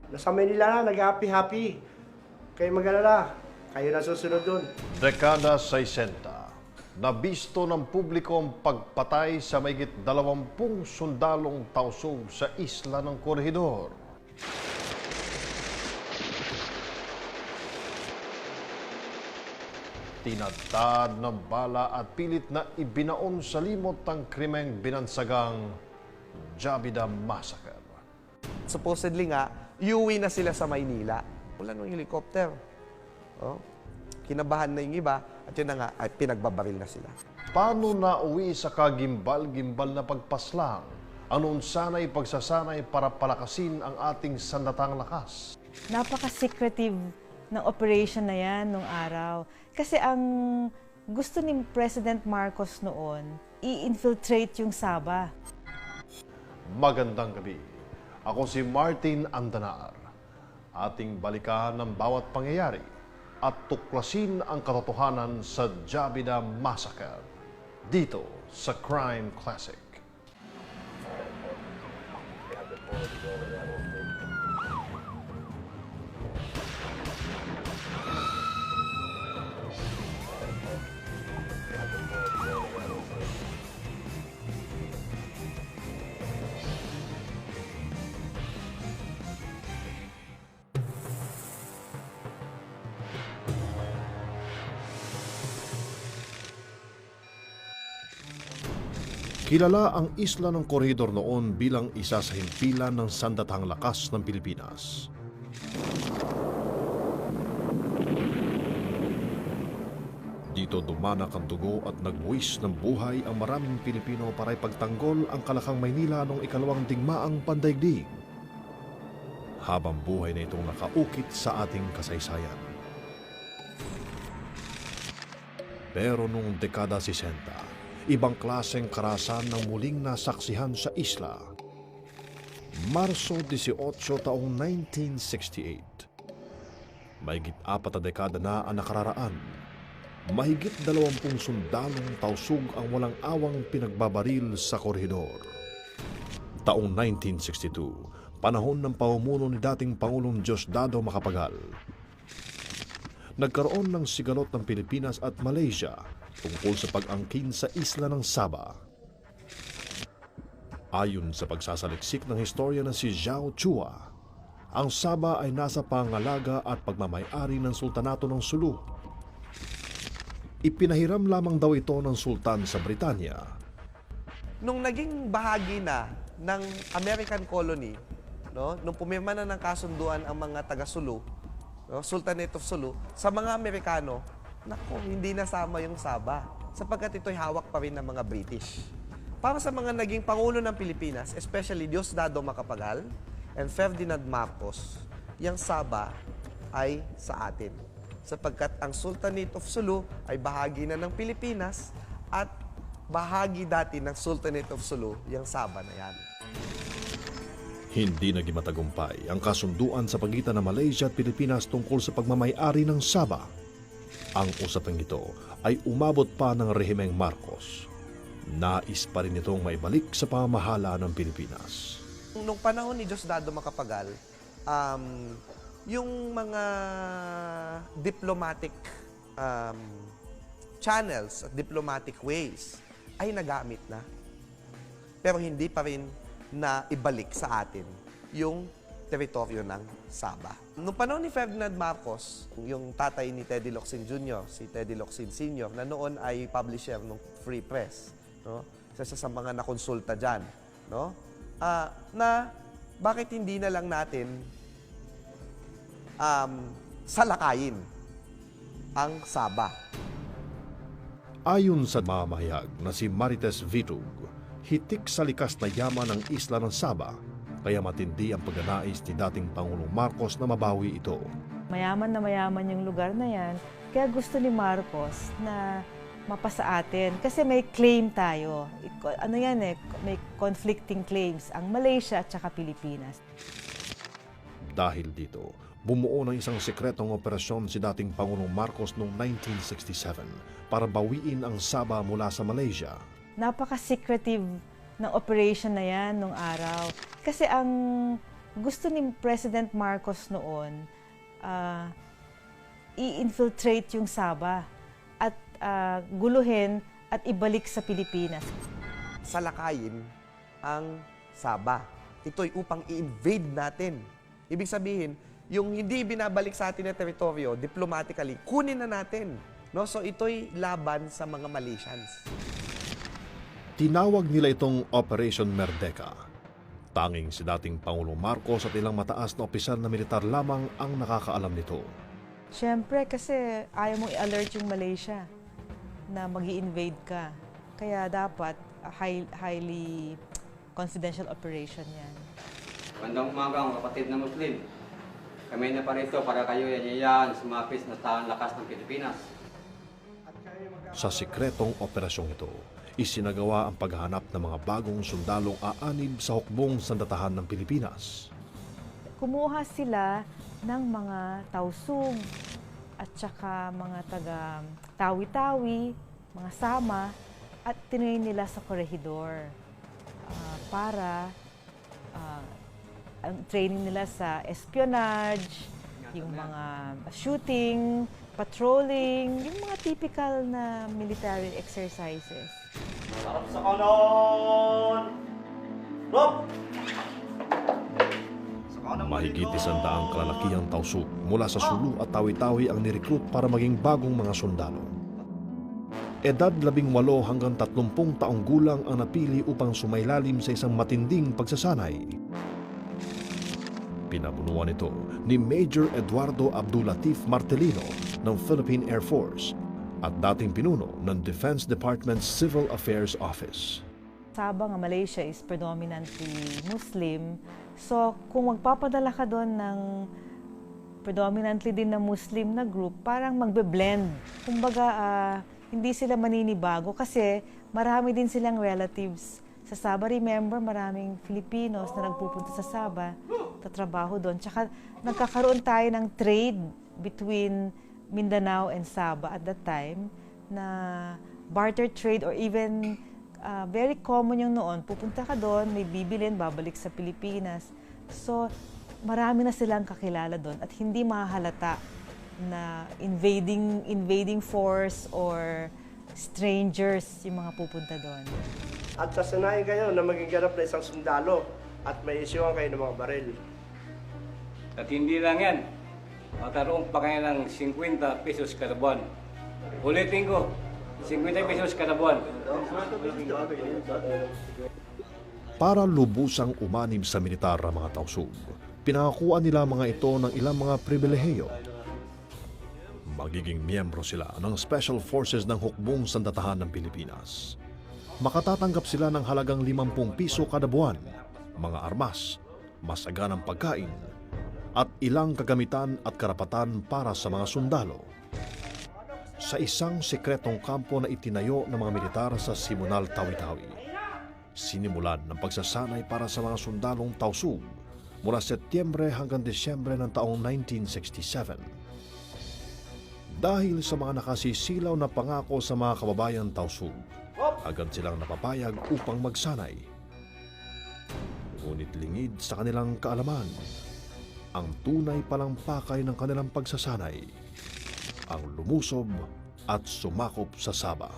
Nasa Manila na, nag-happy-happy. Kayo mag-alala, kayo na susunod dun. Dekada 60, nabisto ng publiko ang pagpatay sa mahigit 20 sundalong tausug sa isla ng Corregidor. Tinadtad ng bala at pilit na ibinaon sa limot ang krimeng binansagang Jabida Massacre. Supposedly nga, iuwi na sila sa Maynila. Wala nung helicopter. Oh. Kinabahan na yung iba at yun na nga, ay pinagbabaril na sila. Paano na uwi sa kagimbal-gimbal na pagpaslang? Anong sana'y pagsasanay para palakasin ang ating sandatang lakas? Napaka-secretive ng operation na yan nung araw. Kasi ang gusto ni President Marcos noon, i-infiltrate yung Sabah. Magandang gabi. Ako si Martin Andanar. Ating balikan ng bawat pangyayari at tuklasin ang katotohanan sa Jabida Massacre dito sa Crime Classic. Kilala ang isla ng Corregidor noon bilang isa sa himpilan ng sandatahang lakas ng Pilipinas. Dito dumanak ang dugo at nagbuwis ng buhay ang maraming Pilipino para ipagtanggol ang Kalakang Maynila noong ikalawang digmaang pandaigdig. Habang buhay na itong nakaukit sa ating kasaysayan. Pero noong dekada 60, ibang klaseng karahasan ng muling nasaksihan sa isla. Marso 18 taong 1968. Mahigit 4 na dekada na ang nakararaan. Mahigit 20 sundalong tausug ang walang awang pinagbabaril sa Corregidor. Taong 1962, panahon ng pamumuno ni dating Pangulong Diosdado Macapagal. Nagkaroon ng sigalot ng Pilipinas at Malaysia tungkol sa pag-angkin sa isla ng Sabah. Ayon sa pagsasaliksik ng historia na si Zhao Chua, ang Sabah ay nasa pangalaga at pagmamay-ari ng Sultanato ng Sulu. Ipinahiram lamang daw ito ng Sultan sa Britanya. Nung naging bahagi na ng American colony, no, nung pumirma na ng kasunduan ang mga taga-Sulu, no, Sultanate of Sulu, sa mga Amerikano, naku, hindi nasama yung Sabah sapagkat ito'y hawak pa rin ng mga British. Para sa mga naging Pangulo ng Pilipinas, especially Diosdado Macapagal and Ferdinand Marcos, yung Sabah ay sa atin. Sapagkat ang Sultanate of Sulu ay bahagi na ng Pilipinas at bahagi dati ng Sultanate of Sulu, yung Sabah na yan. Hindi naging matagumpay ang kasunduan sa pagitan ng Malaysia at Pilipinas tungkol sa pagmamay-ari ng Sabah. Ang usapang ito ay umabot pa ng rehimeng Marcos. Nais pa rin itong maibalik sa pamamahala ng Pilipinas. Nung panahon ni Diosdado Macapagal, yung mga diplomatic channels at diplomatic ways ay nagamit na. Pero hindi pa rin na ibalik sa atin yung teritoryo ng Sabah. Noong panahon ni Ferdinand Marcos, yung tatay ni Teddy Locsin Jr., si Teddy Locsin Sr., na noon ay publisher ng Free Press, no? Isa sa mga nakonsulta dyan, no? Na bakit hindi na lang natin salakayin ang Sabah. Ayon sa mamahayag na si Marites Vitug, hitik sa likas na yaman ng isla ng Sabah, kaya matindi ang pagnanais ni dating Pangulong Marcos na mabawi ito. Mayaman na mayaman yung lugar na yan, kaya gusto ni Marcos na mapasa atin. Kasi may claim tayo. Ano yan may conflicting claims, ang Malaysia at saka Pilipinas. Dahil dito, bumuo ng isang sekretong operasyon si dating Pangulong Marcos noong 1967 para bawiin ang Sabah mula sa Malaysia. Napaka-secretive ng operation na yan nung araw. Kasi ang gusto ni President Marcos noon i-infiltrate yung Sabah at guluhin at ibalik sa Pilipinas. Salakayin ang Sabah. Ito'y upang i-invade natin. Ibig sabihin, yung hindi binabalik sa atin na teritoryo, diplomatically, kunin na natin. No? So ito'y laban sa mga Malaysians. Tinawag nila itong Operation Merdeka. Tanging si dating Pangulong Marcos at ilang mataas na opisyal na militar lamang ang nakakaalam nito. Siyempre, kasi ayaw mong i-alert yung Malaysia na mag-i-invade ka. Kaya dapat highly confidential operation yan. Magandang umaga mga kapatid na Muslim. Kami na pa rito para kayo yan sumapis na tahan lakas ng Pilipinas. Sa sikretong operasyong ito, isinagawa ang paghahanap ng mga bagong sundalong aanib sa hukbong sandatahan ng Pilipinas. Kumuha sila ng mga tausug at saka mga taga Tawi-Tawi, mga Sama, at tinayin nila sa korehidor para ang training nila sa espionage, yung mga shooting, patrolling, yung mga typical na military exercises. Harap sa kanon! Rob! Mahigit 100 kalalakihang tausug mula sa Sulu at Tawi-Tawi ang nirecruit para maging bagong mga sundalo. Edad 18 hanggang 30 taong gulang ang napili upang sumailalim sa isang matinding pagsasanay. Pinabunuan ito ni Major Eduardo Abdulatif Martelino ng Philippine Air Force at dating pinuno ng Defense Department's Civil Affairs Office. Sabah nga Malaysia is predominantly Muslim. So, kung magpapadala ka doon ng predominantly din na Muslim na group, parang magbe-blend. Kumbaga, hindi sila maninibago kasi marami din silang relatives sa Sabah. Remember, maraming Filipinos na nagpupunta sa Sabah, tatrabaho doon. Tsaka nagkakaroon tayo ng trade between Mindanao and Sabah at that time na barter trade or even very common yung noon. Pupunta ka doon, may bibilin, babalik sa Pilipinas. So, marami na silang kakilala doon at hindi mahahalata na invading force or strangers yung mga pupunta doon. At sasanayin kayo na maging ganap na isang sundalo at may isyuhan kayo ng mga baril. At hindi lang yan, magkaroon pa kayo ng 50 pesos kada buwan. Ulitin ko, 50 pesos kada buwan. Para lubusang umanib sa militar ang mga tausug, pinangakuan nila mga ito ng ilang mga pribilehiyo. Magiging miyembro sila ng Special Forces ng Hukbong Sandatahan ng Pilipinas. Makatatanggap sila ng halagang 50 piso kada buwan, mga armas, masaganang pagkain, at ilang kagamitan at karapatan para sa mga sundalo. Sa isang sekretong kampo na itinayo ng mga militar sa Simunal, Tawi-Tawi, sinimulan ng pagsasanay para sa mga sundalong tausug mula Setyembre hanggang Disyembre ng taong 1967. Dahil sa mga nakasisilaw na pangako sa mga kababayan tausug, agad silang napapayag upang magsanay. Ngunit lingid sa kanilang kaalaman, ang tunay palang pakay ng kanilang pagsasanay, ang lumusob at sumakop sa Sabah.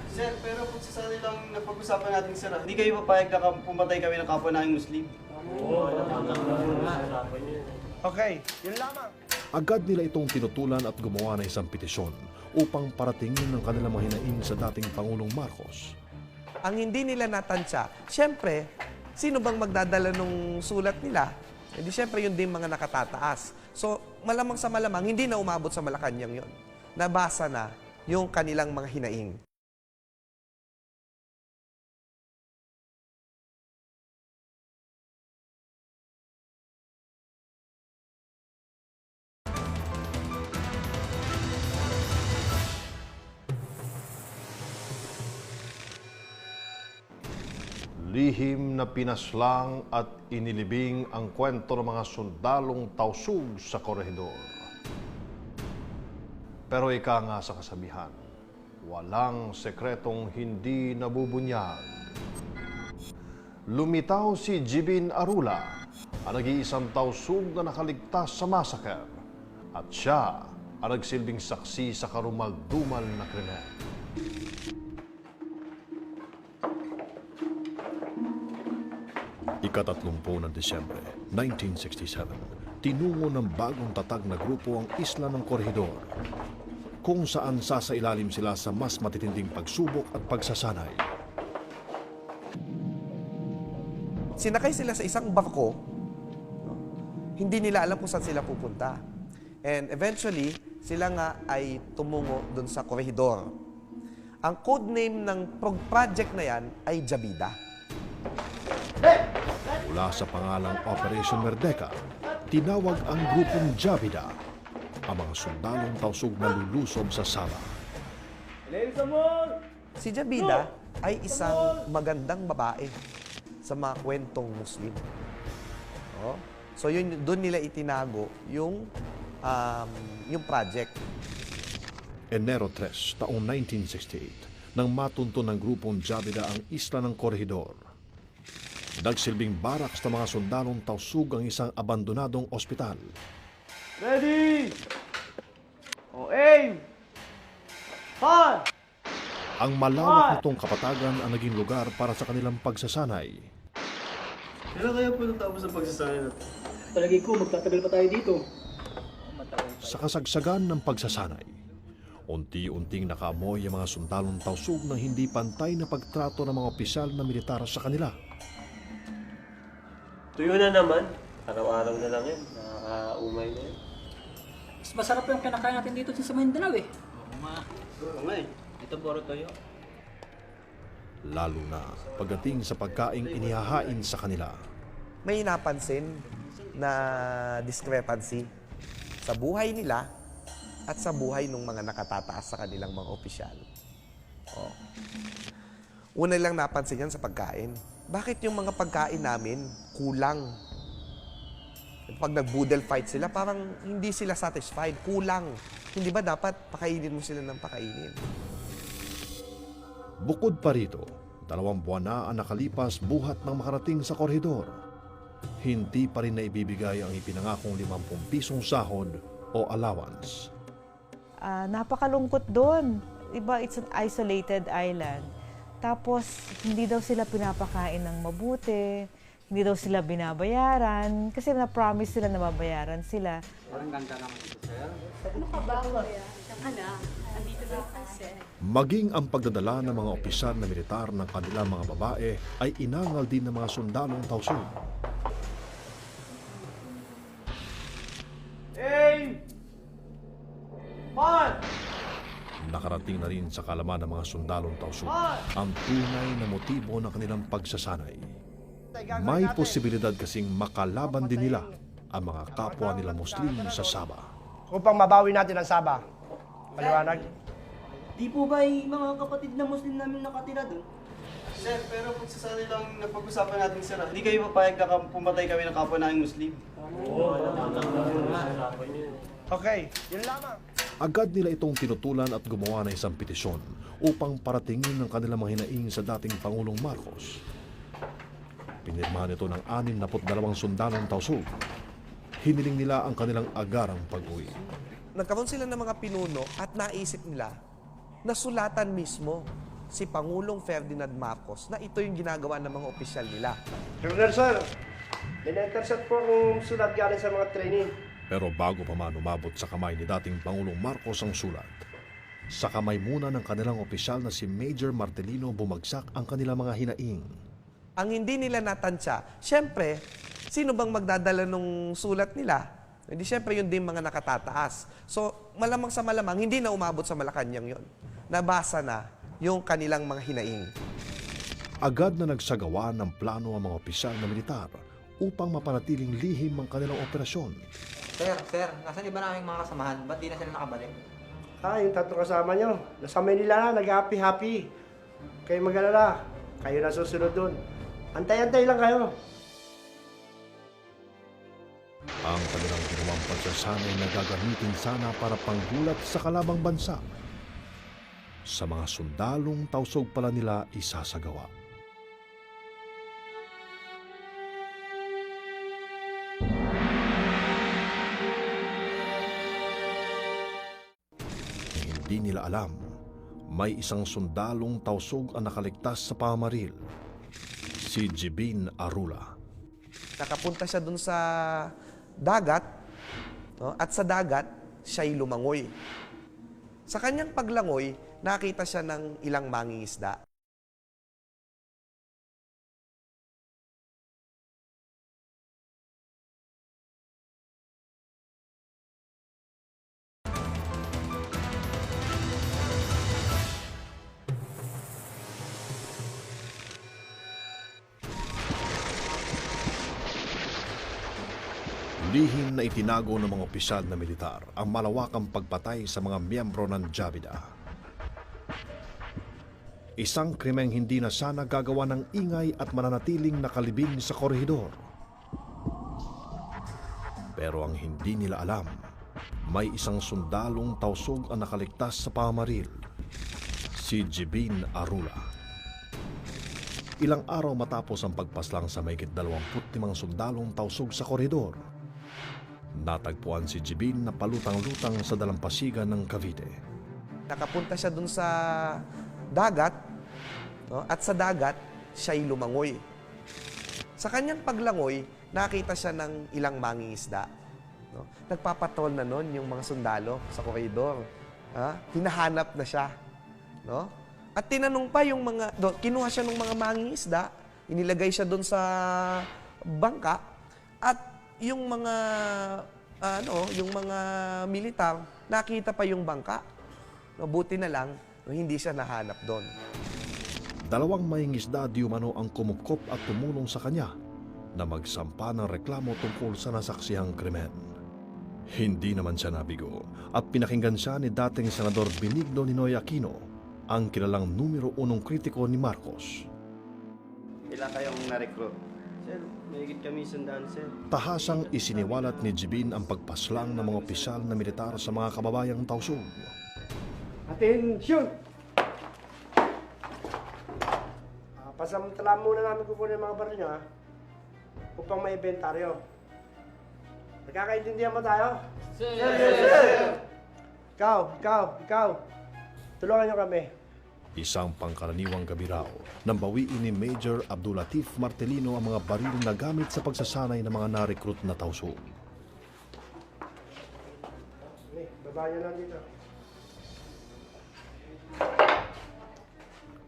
Sir, pero kung sa lang napag-usapan natin, sir, hindi kayo papayag na pumatay kami ng kapwa namin Muslim? Okay, yun lamang. Agad nila itong tinutulan at gumawa ng isang petisyon upang paratingin ng kanilang mga hinaing sa dating Pangulong Marcos. Ang hindi nila natansya, siyempre, sino bang magdadala nung sulat nila? Hindi siyempre yun din mga nakatataas. So, malamang sa malamang, hindi na umabot sa Malacanang yun. Nabasa na yung kanilang mga hinaing. Lihim na pinaslang at inilibing ang kwento ng mga sundalong tausug sa korehidor. Pero ika nga sa kasabihan, walang sekretong hindi nabubunyag. Lumitaw si Jibin Arula, ang nag-iisang tausug na nakaligtas sa massacre. At siya ang nagsilbing saksi sa karumaldumal na krimen. Ika-30 ng Disyembre, 1967, tinungo ng bagong tatag na grupo ang isla ng Corregidor, kung saan sasailalim sila sa mas matitinding pagsubok at pagsasanay. Sinakay sila sa isang barko, no? Hindi nila alam kung saan sila pupunta. And eventually, sila nga ay tumungo dun sa Corregidor. Ang codename ng project na yan ay Jabida. Mula sa pangalang Operation Merdeka, tinawag ang grupong Jabida ang mga sundalong tausug na lulusob sa Sabah. Si Jabida ay isang magandang babae sa mga kwentong Muslim. Oh? So yun, doon nila itinago yung project. Enero 3, taong 1968, nang matunto ng grupong Jabida ang isla ng Corregidor. Nagsilbing baraks ng mga sundalong tausug ang isang abandonadong ospital. Ready! O aim! Fire! Ang malawak nitong kapatagan ang naging lugar para sa kanilang pagsasanay. Kailan kaya po natapos ang pagsasanay natin? Palagi ko, magtatagal pa tayo dito. Sa kasagsagan ng pagsasanay, unti-unting nakaamoy ang mga sundalong tausug ng hindi pantay na pagtrato ng mga opisyal na militar sa kanila. Tuyo na naman. Araw-araw na lang yan. Nakakaumay na yan. Mas masarap yung kinakain natin dito sa Mindanao eh. Oo nga eh. Ito puro tuyo. Lalo na pagdating sa pagkaing inihahain sa kanila. May napansin na discrepancy sa buhay nila at sa buhay ng mga nakatataas sa kanilang mga opisyal. Oh. Una lang napansin yan sa pagkain. Bakit yung mga pagkain namin kulang? Pag nag-boodle fight sila, parang hindi sila satisfied. Kulang. Hindi ba dapat pakainin mo sila ng pakainin? Bukod pa rito, 2 buwan na ang nakalipas buhat ng makarating sa Corregidor. Hindi pa rin naibibigay ang ipinangakong 50 pisong sahod o allowance. Napakalungkot doon. Iba, it's an isolated island. Tapos, hindi daw sila pinapakain ng mabuti, hindi daw sila binabayaran, kasi na-promise sila na mabayaran sila. Maging ang pagdadala ng mga opisyal na militar ng kanilang mga babae ay inangal din ng mga sundalong tausug. Aim! Fire! Nakarating na rin sa kalaman ng mga sundalong tausug ang tunay na motibo ng kanilang pagsasanay. May posibilidad kasing makalaban din nila ang mga kapwa nila Muslim sa Sabah. Upang mabawi natin ang Sabah. Maliwanag? Di po ba mga kapatid na Muslim namin nakatira doon? Sir, pero kung sa sanay lang napag-usapan natin sir, hindi kayo papayag na pumatay kami ng kapwa namin Muslim? Okay, yun lamang. Agad nila itong tinutulan at gumawa ng isang petisyon upang paratingin ng kanilang mga hinaing sa dating Pangulong Marcos. Pinirmahan ito ng 62 sundalong tausug. Hiniling nila ang kanilang agarang pag-uwi. Nagkaroon sila ng mga pinuno at naisip nila na sulatan mismo si Pangulong Ferdinand Marcos na ito yung ginagawa ng mga opisyal nila. Colonel Sir, in-intercept po akong sulat galing sa mga trainee. Pero bago pa man umabot sa kamay ni dating Pangulong Marcos ang sulat, sa kamay muna ng kanilang opisyal na si Major Martelino bumagsak ang kanilang mga hinaing. Ang hindi nila natansya, syempre, sino bang magdadala ng sulat nila? Hindi syempre yun din mga nakatataas. So, malamang sa malamang, hindi na umabot sa Malacanang yon. Nabasa na yung kanilang mga hinaing. Agad na nagsagawa ng plano ang mga opisyal na militar upang mapanatiling lihim ang kanilang operasyon. Sir, nasan iba naming mga kasamahan? Ba't di na sila nakabalik? Yung 3 kasama nyo. Nasa Manila na, nag-happy-happy. Kayo mag-alala. Kayo na susunod dun. Antay-antay lang kayo. Ang kanilang ginawang pagsasanay na gagamitin sana para panggulat sa kalabang bansa. sa mga sundalong tausog pala nila isasagawa. Hindi nila alam, may isang sundalong tausog ang nakaligtas sa pamaril, si Jibin Arula. Nakapunta siya dun sa dagat, no? At sa dagat, siya'y lumangoy. Sa kanyang paglangoy, nakita siya ng ilang mangingisda. Lihim na itinago ng mga opisyal na militar ang malawakang pagpatay sa mga miyembro ng Jabida. Isang krimeng hindi na sana gagawa ng ingay at mananatiling nakalibing sa korehidor. Pero ang hindi nila alam, may isang sundalong tausog ang nakaligtas sa pamaril, si Jibin Arula. Ilang araw matapos ang pagpaslang sa mahigit 25 sundalong tausog sa koridor, natagpuan si Jibin na palutang-lutang sa dalampasigan ng Cavite. Nakapunta siya dun sa dagat, no? At sa dagat, siya'y lumangoy. Sa kanyang paglangoy, nakita siya ng ilang mangingisda. No? Nagpapatrol na nun yung mga sundalo sa koridor. Hinahanap na siya. No? At tinanong pa yung mga, kinuha siya ng mga mangingisda, inilagay siya dun sa bangka, at yung mga yung mga militar, nakita pa yung bangka. Buti na lang, hindi siya nahanap doon. Dalawang mangingisda di umano ang kumupkop at tumulong sa kanya na magsampa ng reklamo tungkol sa nasaksihang krimen. Hindi naman siya nabigo at pinakinggan siya ni dating Senador Benigno Ninoy Aquino, ang kilalang numero 1 kritiko ni Marcos. Ilan kayong na-recruit? Sir, mahigit kami sandaan, sir. Tahasang isiniwalat ni Jibin ang pagpaslang ng mga opisyal na militar sa mga kababayang tausog. Atensyon! Pasamantala muna namin kukunin mga baril nyo, upang may inventaryo. Nagkakaintindihan mo tayo? Sir! Ikaw! Tulungan nyo kami. Isang pangkaraniwang gabi raw nang bawiin ni Major Abdulatif Martelino ang mga baril na gamit sa pagsasanay ng mga na-recruit na tausog. Baba nyo lang dito.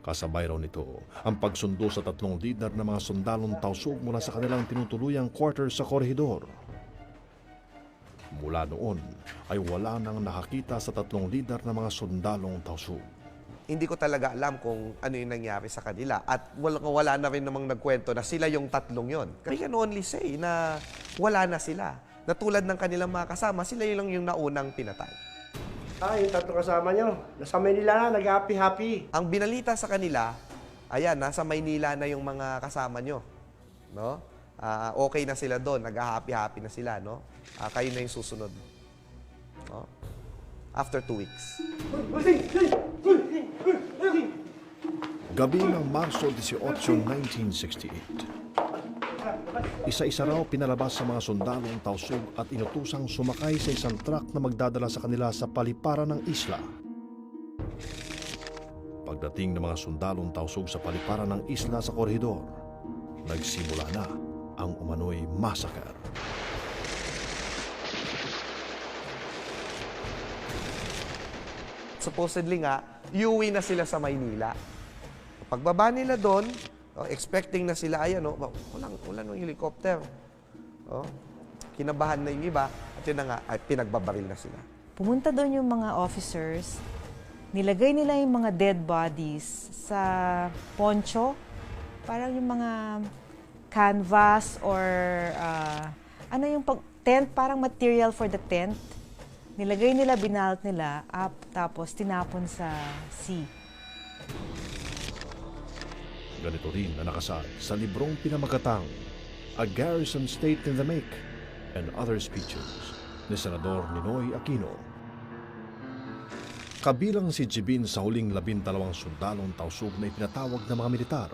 Kasabay raw nito ang pagsundo sa 3 lider ng mga sundalong tausog mula sa kanilang tinutuluyang quarters sa korehidor. Mula noon ay wala nang nakakita sa 3 lider ng mga sundalong tausog. Hindi ko talaga alam kung ano yung nangyari sa kanila. At wala na rin namang nagkwento na sila yung tatlong yon. We can only say na wala na sila. Na tulad ng kanilang mga kasama, sila yung lang yung naunang pinatay. Yung 3 kasama nyo, nasa Maynila na, nag-happy-happy. Ang binalita sa kanila, ayan, nasa Maynila na yung mga kasama nyo. No? Okay na sila doon, nag-happy-happy na sila. No? Kayo na yung susunod. No? After 2 weeks. Gabi ng Marso 18, 1968. Isa-isa raw pinalabas sa mga sundalong tausog at inutusang sumakay sa isang truck na magdadala sa kanila sa paliparan ng isla. Pagdating ng mga sundalong tausog sa paliparan ng isla sa korehidor, nagsimula na ang umano'y massacre. Supposedly nga, iuwi na sila sa Maynila. Pagbaba nila doon, expecting na sila, ayan, wala nung helicopter. Kinabahan na yung iba, at yun na nga, ay pinagbabaril na sila. Pumunta doon yung mga officers, nilagay nila yung mga dead bodies sa poncho, parang yung mga canvas or tent, parang material for the tent. Nilagay nila, binalt nila, tapos tinapon sa sea. Ganito rin na nakasad sa librong pinamagatang A Garrison State in the Make and Other Speeches ni Senador Ninoy Aquino. Kabilang si Jibin sa huling 12 sundalong tausug na itinatawag ng mga militar.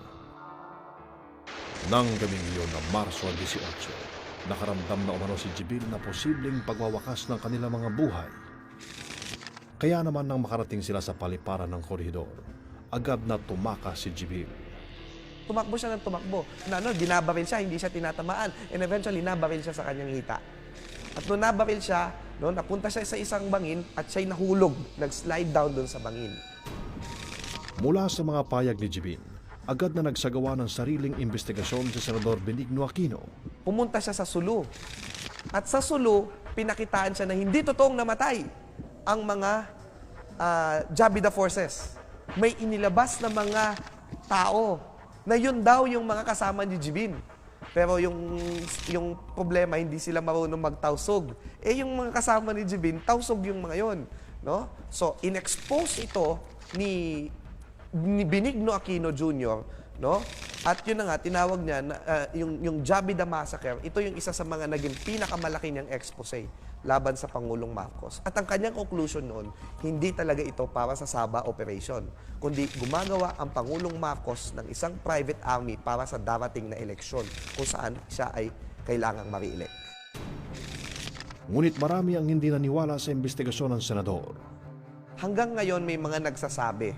Nang gabing iyon ng Marso 18, nakaramdam na umano si Jibin na posibleng pagwawakas ng kanilang mga buhay. Kaya naman nang makarating sila sa paliparan ng korhidor, agad na tumakas si Jibin. Tumakbo siya ng tumakbo. Binabaril siya, hindi siya tinatamaan. And eventually, nabaril siya sa kanyang hita. At nung nabaril siya, napunta siya sa isang bangin at siya'y nahulog, nag-slide down doon sa bangin. Mula sa mga payag ni Jibin, agad na nagsagawa ng sariling investigasyon si Senador Benigno Aquino. Pumunta siya sa Sulu. At sa Sulu, pinakitaan siya na hindi totoong namatay ang mga Jabida forces. May inilabas na mga tao na yun daw yung mga kasama ni Jibin. Pero yung problema, hindi sila marunong magtausog. Yung mga kasama ni Jibin, tausog yung mga yun. No? So, in-expose ito ni Benigno Aquino Jr., no? At yun na nga, tinawag niya, yung Jabida Massacre, ito yung isa sa mga naging pinakamalaki niyang expose laban sa Pangulong Marcos. At ang kanyang conclusion noon, hindi talaga ito para sa Sabah operation, kundi gumagawa ang Pangulong Marcos ng isang private army para sa darating na eleksyon kung saan siya ay kailangang ma-re-elect. Ngunit marami ang hindi naniwala sa investigasyon ng senador. Hanggang ngayon may mga nagsasabi,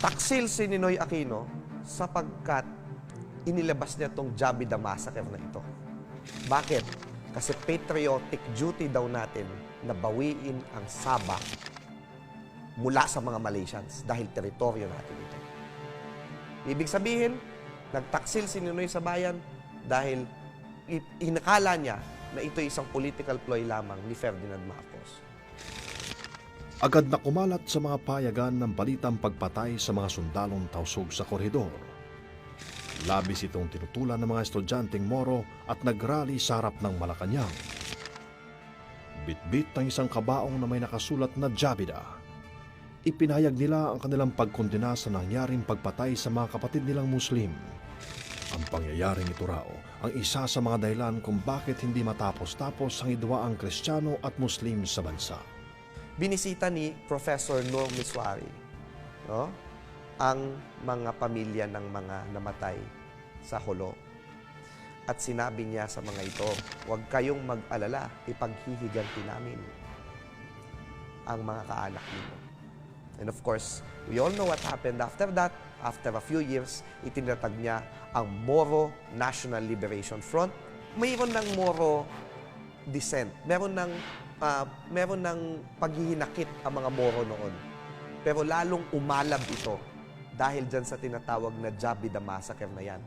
taksil si Ninoy Aquino sapagkat inilabas niya itong Jabida Massacre na ito. Bakit? Kasi patriotic duty daw natin na bawiin ang Sabah mula sa mga Malaysians dahil teritoryo natin ito. Ibig sabihin, nagtaksil si Ninoy sa bayan dahil inakala niya na ito isang political ploy lamang ni Ferdinand Marcos. Agad na kumalat sa mga payagan ng balitang pagpatay sa mga sundalong tausog sa korhidor. Labis itong tinutulan ng mga estudyanteng Moro at nagrally sa harap ng Malacanang. Bitbit ng isang kabaong na may nakasulat na Jabida. Ipinahayag nila ang kanilang pagkondena sa nangyaring pagpatay sa mga kapatid nilang Muslim. Ang pangyayaring ito raw ang isa sa mga dahilan kung bakit hindi matapos-tapos ang idwaang Kristiyano at Muslim sa bansa. Binisita ni Professor Nur Miswari, no? Ang mga pamilya ng mga namatay sa Jolo. At sinabi niya sa mga ito, huwag kayong mag-alala, ipaghihiganti namin ang mga kaanak niyo. And of course, we all know what happened after that. After a few years, itinatag niya ang Moro National Liberation Front. Mayroon ng Moro dissent. Meron ng paghihinakit ang mga Moro noon. Pero lalong umalab ito dahil dyan sa tinatawag na Jabida Massacre na yan.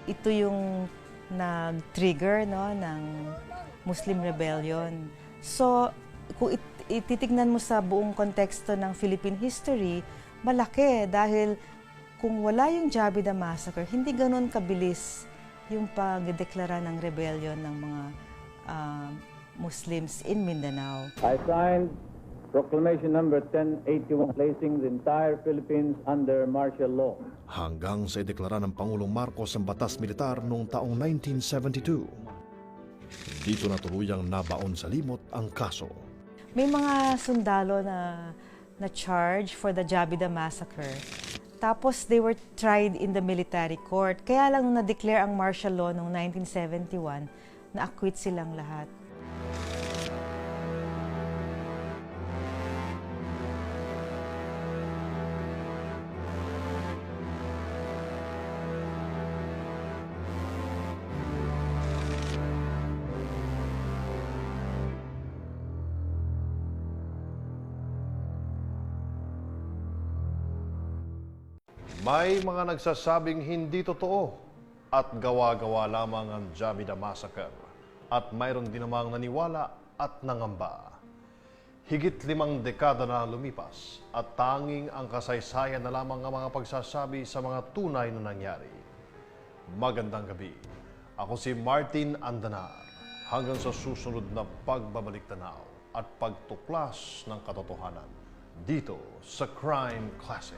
Ito yung nag-trigger, no, ng Muslim Rebellion. So, kung ititignan mo sa buong konteksto ng Philippine history, malaki dahil kung wala yung Jabida Massacre, hindi ganun kabilis yung pagdeklara ng rebellion ng mga Muslims in Mindanao. I signed Proclamation number 1081 placing the entire Philippines under martial law. Hanggang sa ideklara ng Pangulong Marcos ang batas militar noong taong 1972. Dito na tuluyang nabaon sa limot ang kaso. May mga sundalo na charge for the Jabida Massacre. Tapos they were tried in the military court. Kaya lang nung na-declare ang martial law noong 1971, na-acquit silang lahat. May mga nagsasabing hindi totoo at gawa-gawa lamang ang Jabida Massacre at mayroon din namang naniwala at nangamba. Higit 5 dekada na lumipas at tanging ang kasaysayan na lamang ang mga pagsasabi sa mga tunay na nangyari. Magandang gabi. Ako si Martin Andanar. Hanggang sa susunod na pagbabalik-tanaw at pagtuklas ng katotohanan dito sa Crime Classic.